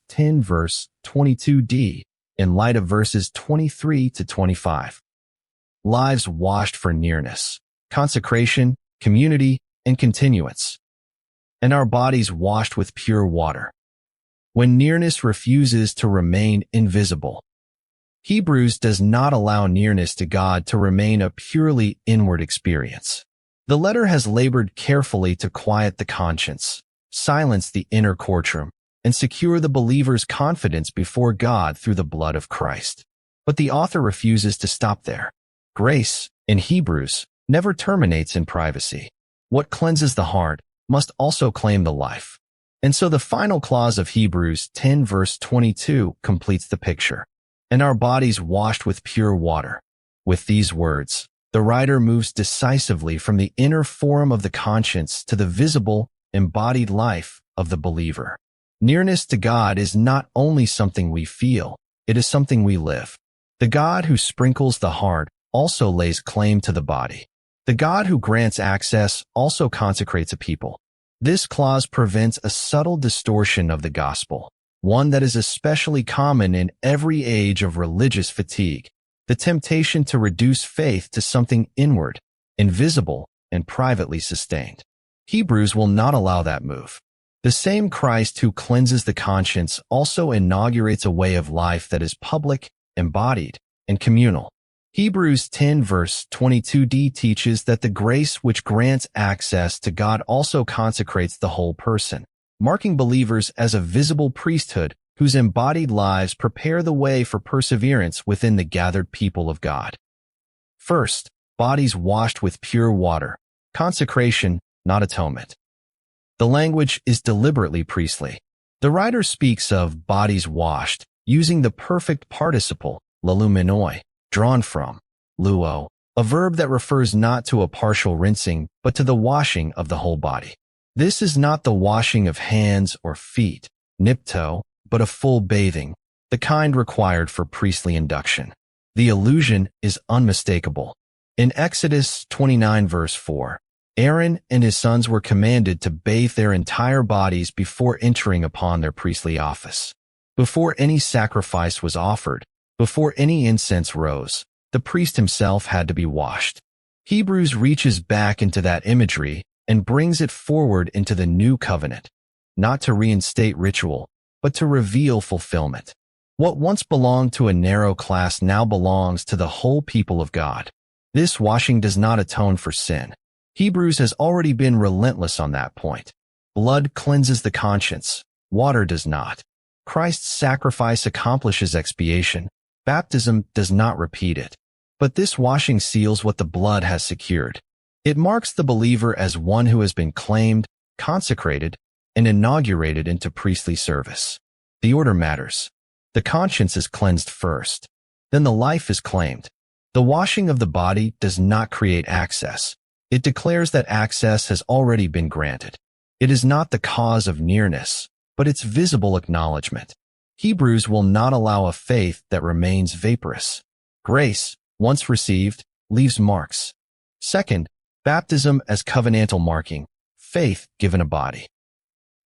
10 verse 22d in light of verses 23 to 25. Lives washed for nearness, consecration, community, and continuance. And our bodies washed with pure water. When nearness refuses to remain invisible. Hebrews does not allow nearness to God to remain a purely inward experience. The letter has labored carefully to quiet the conscience, silence the inner courtroom, and secure the believer's confidence before God through the blood of Christ. But the author refuses to stop there. Grace, in Hebrews, never terminates in privacy. What cleanses the heart must also claim the life. And so the final clause of Hebrews 10 verse 22 completes the picture. And our bodies washed with pure water. With these words, the writer moves decisively from the inner forum of the conscience to the visible, embodied life of the believer. Nearness to God is not only something we feel, it is something we live. The God who sprinkles the heart also lays claim to the body. The God who grants access also consecrates a people. This clause prevents a subtle distortion of the gospel, one that is especially common in every age of religious fatigue, the temptation to reduce faith to something inward, invisible, and privately sustained. Hebrews will not allow that move. The same Christ who cleanses the conscience also inaugurates a way of life that is public, embodied, and communal. Hebrews 10 verse 22d teaches that the grace which grants access to God also consecrates the whole person, marking believers as a visible priesthood whose embodied lives prepare the way for perseverance within the gathered people of God. First, bodies washed with pure water, consecration, not atonement. The language is deliberately priestly. The writer speaks of bodies washed, using the perfect participle, lalumenoi, drawn from luo, a verb that refers not to a partial rinsing, but to the washing of the whole body. This is not the washing of hands or feet, nipto, but a full bathing, the kind required for priestly induction. The allusion is unmistakable. In Exodus 29 verse 4, Aaron and his sons were commanded to bathe their entire bodies before entering upon their priestly office. Before any sacrifice was offered, before any incense rose, the priest himself had to be washed. Hebrews reaches back into that imagery and brings it forward into the new covenant, not to reinstate ritual, but to reveal fulfillment. What once belonged to a narrow class now belongs to the whole people of God. This washing does not atone for sin. Hebrews has already been relentless on that point. Blood cleanses the conscience, water does not. Christ's sacrifice accomplishes expiation. Baptism does not repeat it. But this washing seals what the blood has secured. It marks the believer as one who has been claimed, consecrated, and inaugurated into priestly service. The order matters. The conscience is cleansed first. Then the life is claimed. The washing of the body does not create access. It declares that access has already been granted. It is not the cause of nearness, but its visible acknowledgement. Hebrews will not allow a faith that remains vaporous. Grace, once received, leaves marks. Second, baptism as covenantal marking, faith given a body.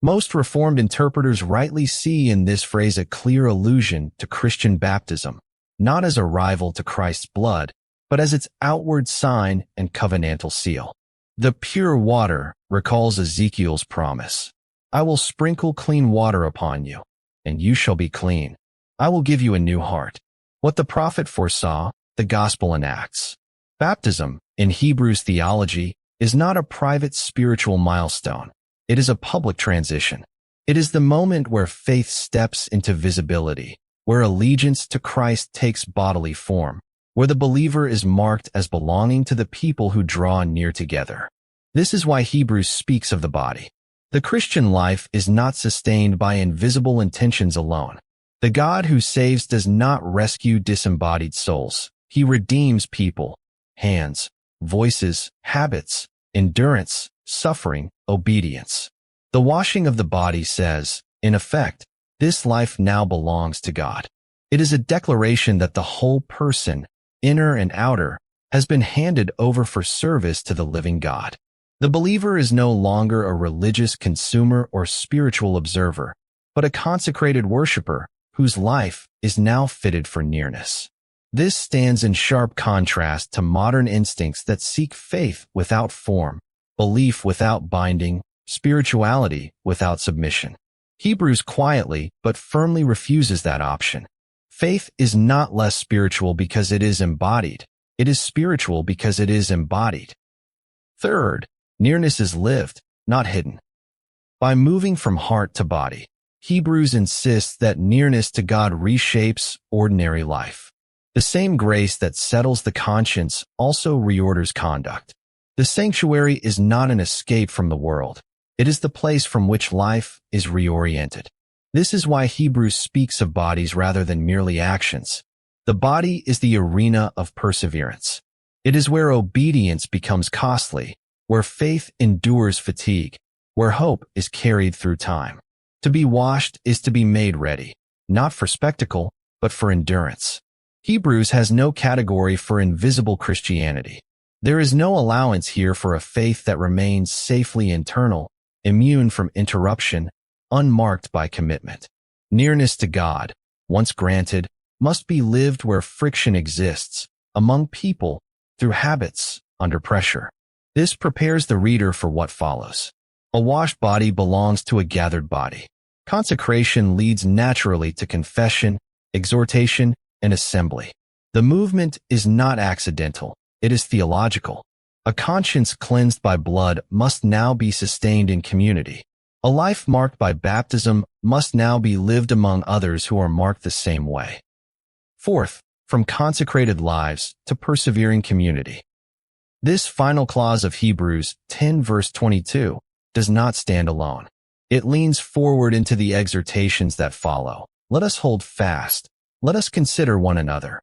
Most Reformed interpreters rightly see in this phrase a clear allusion to Christian baptism, not as a rival to Christ's blood, but as its outward sign and covenantal seal. The pure water recalls Ezekiel's promise. I will sprinkle clean water upon you, and you shall be clean. I will give you a new heart. What the prophet foresaw, the gospel enacts. Baptism, in Hebrews theology, is not a private spiritual milestone. It is a public transition. It is the moment where faith steps into visibility, where allegiance to Christ takes bodily form, where the believer is marked as belonging to the people who draw near together. This is why Hebrews speaks of the body. The Christian life is not sustained by invisible intentions alone. The God who saves does not rescue disembodied souls. He redeems people, hands, voices, habits, endurance, suffering, obedience. The washing of the body says, in effect, this life now belongs to God. It is a declaration that the whole person, inner and outer, has been handed over for service to the living God. The believer is no longer a religious consumer or spiritual observer. but a consecrated worshiper whose life is now fitted for nearness. This stands in sharp contrast to modern instincts that seek faith without form, belief without binding, spirituality without submission. Hebrews quietly but firmly refuses that option. Faith is not less spiritual because it is embodied. It is spiritual because it is embodied. Third, nearness is lived, not hidden. By moving from heart to body, Hebrews insists that nearness to God reshapes ordinary life. The same grace that settles the conscience also reorders conduct. The sanctuary is not an escape from the world. It is the place from which life is reoriented. This is why Hebrews speaks of bodies rather than merely actions. The body is the arena of perseverance. It is where obedience becomes costly, where faith endures fatigue, where hope is carried through time. To be washed is to be made ready, not for spectacle, but for endurance. Hebrews has no category for invisible Christianity. There is no allowance here for a faith that remains safely internal, immune from interruption, unmarked by commitment. Nearness to God, once granted, must be lived where friction exists, among people, through habits, under pressure. This prepares the reader for what follows. A washed body belongs to a gathered body. Consecration leads naturally to confession, exhortation, and assembly. The movement is not accidental, it is theological. A conscience cleansed by blood must now be sustained in community. A life marked by baptism must now be lived among others who are marked the same way. Fourth, from consecrated lives to persevering community. This final clause of Hebrews 10 verse 22 does not stand alone. It leans forward into the exhortations that follow. Let us hold fast. Let us consider one another.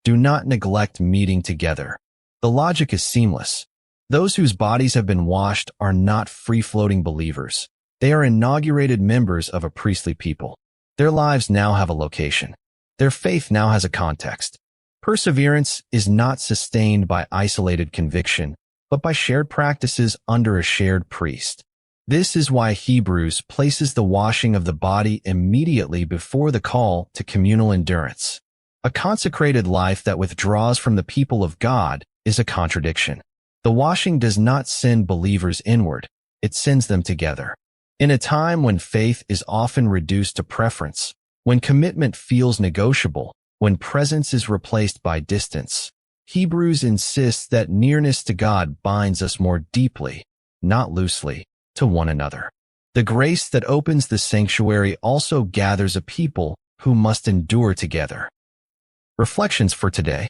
Do not neglect meeting together. The logic is seamless. Those whose bodies have been washed are not free-floating believers. They are inaugurated members of a priestly people. Their lives now have a location. Their faith now has a context. Perseverance is not sustained by isolated conviction, but by shared practices under a shared priest. This is why Hebrews places the washing of the body immediately before the call to communal endurance. A consecrated life that withdraws from the people of God is a contradiction. The washing does not send believers inward, it sends them together. In a time when faith is often reduced to preference, when commitment feels negotiable, when presence is replaced by distance, Hebrews insists that nearness to God binds us more deeply, not loosely, to one another. The grace that opens the sanctuary also gathers a people who must endure together. Reflections for today.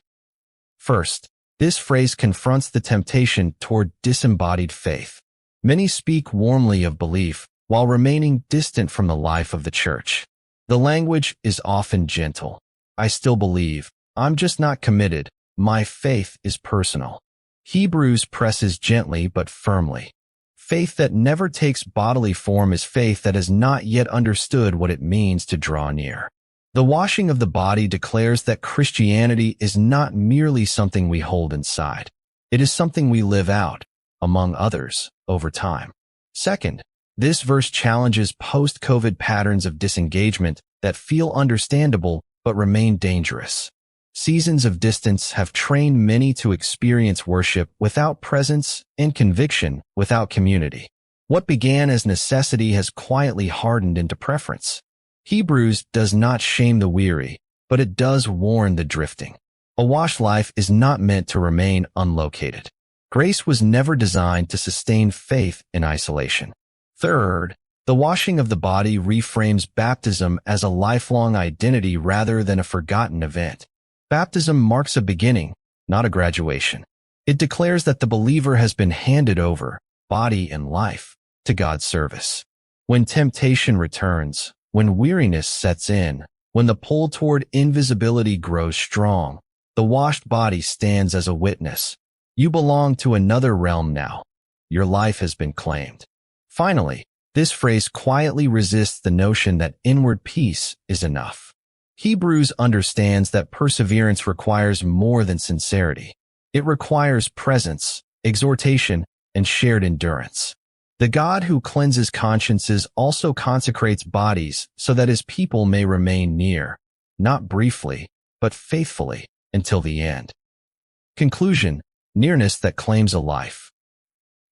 First, this phrase confronts the temptation toward disembodied faith. Many speak warmly of belief while remaining distant from the life of the church. The language is often gentle. I still believe. I'm just not committed. My faith is personal. Hebrews presses gently but firmly. Faith that never takes bodily form is faith that has not yet understood what it means to draw near. The washing of the body declares that Christianity is not merely something we hold inside. It is something we live out, among others, over time. Second, this verse challenges post-COVID patterns of disengagement that feel understandable but remain dangerous. Seasons of distance have trained many to experience worship without presence and conviction without community. What began as necessity has quietly hardened into preference. Hebrews does not shame the weary, but it does warn the drifting. A washed life is not meant to remain unlocated. Grace was never designed to sustain faith in isolation. Third, the washing of the body reframes baptism as a lifelong identity rather than a forgotten event. Baptism marks a beginning, not a graduation. It declares that the believer has been handed over, body and life, to God's service. When temptation returns, when weariness sets in, when the pull toward invisibility grows strong, the washed body stands as a witness. You belong to another realm now. Your life has been claimed. Finally, this phrase quietly resists the notion that inward peace is enough. Hebrews understands that perseverance requires more than sincerity. It requires presence, exhortation, and shared endurance. The God who cleanses consciences also consecrates bodies so that his people may remain near, not briefly, but faithfully, until the end. Conclusion: nearness that claims a life.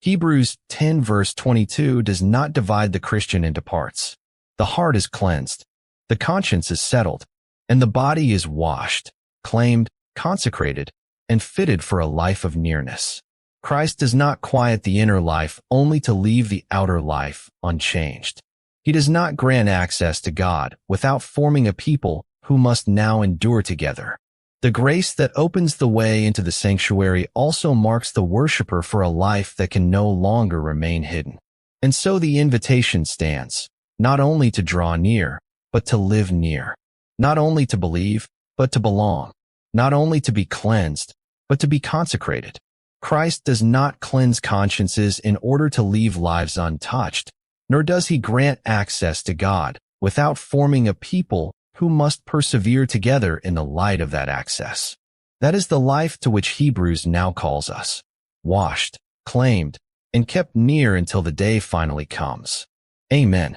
Hebrews 10 verse 22 does not divide the Christian into parts. The heart is cleansed, the conscience is settled, and the body is washed, claimed, consecrated, and fitted for a life of nearness. Christ does not quiet the inner life only to leave the outer life unchanged. He does not grant access to God without forming a people who must now endure together. The grace that opens the way into the sanctuary also marks the worshiper for a life that can no longer remain hidden. And so the invitation stands, not only to draw near, but to live near. Not only to believe, but to belong. Not only to be cleansed, but to be consecrated. Christ does not cleanse consciences in order to leave lives untouched, nor does he grant access to God without forming a people who must persevere together in the light of that access. That is the life to which Hebrews now calls us, washed, claimed, and kept near until the day finally comes. Amen.